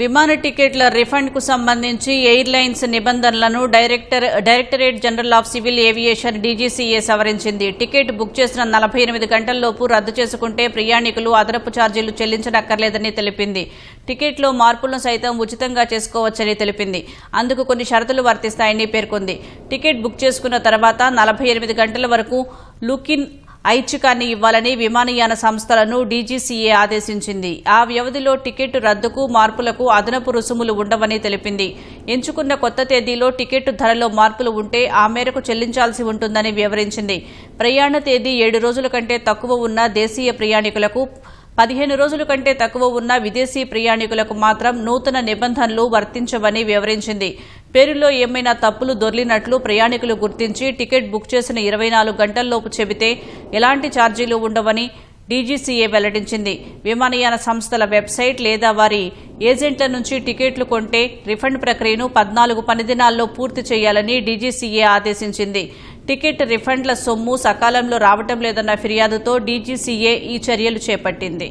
విమాన టికెట్ల రిఫండ్ కు సంబంధించి ఎయిర్లైన్స్ నిబంధనలను Directorate General of Civil Aviation DGCA సవరించింది. టికెట్ బుక్ చేసిన 48 గంటల్లోపు రద్దు చేసుకుంటే ప్రయాణికులు అదనపు ఛార్జీలు చెల్లించనక్కర్లేదని తెలిపింది. టికెట్లో మార్పులను సైతం ఉచితంగా చేసుకోవచ్చని తెలిపింది. అందుకు కొన్ని షరతులు వర్తిస్తాయని పేర్కొంది. టికెట్ బుక్ చేసుకున్న తర్వాత 48 గంటల వరకు లుకిన్ ఐచ్ఛికాన్ని ఇవ్వాలని విమానయాన సంస్థలను డీజీసీఏ ఆదేశించింది. ఆ వ్యవధిలో టికెట్ రద్దుకు, మార్పులకు అదనపు రుసుములు ఉండవని తెలిపింది. ఎంచుకున్న కొత్త తేదీలో టికెట్ ధరలో మార్పులు ఉంటే ఆ మేరకు చెల్లించాల్సి ఉంటుందని వివరించింది. ప్రయాణ తేదీ 7 రోజుల కంటే తక్కువ ఉన్న దేశీయ ప్రయాణికులకు, 15 రోజుల కంటే తక్కువ ఉన్న విదేశీ ప్రయాణికులకు మాత్రం నూతన నిబంధనలు వర్తించవని వివరించింది. పేరులో ఏమైనా తప్పులు దొర్లినట్లు ప్రయాణికులు గుర్తించి టికెట్ బుక్ చేసిన 24 గంటల్లోపు చెబితే ఎలాంటి ఛార్జీలు ఉండవని డీజీసీఏ వెల్లడించింది. విమానయాన సంస్థల వెబ్సైట్ లేదా వారి ఏజెంట్ల నుంచి టికెట్లు కొంటే రిఫండ్ ప్రక్రియను 14 పని దినాల్లో పూర్తి చేయాలని డీజీసీఏ ఆదేశించింది. టికెట్ రిఫండ్ల సొమ్ము సకాలంలో రావటం లేదన్న ఫిర్యాదుతో డీజీసీఏ ఈ చర్యలు చేపట్టింది.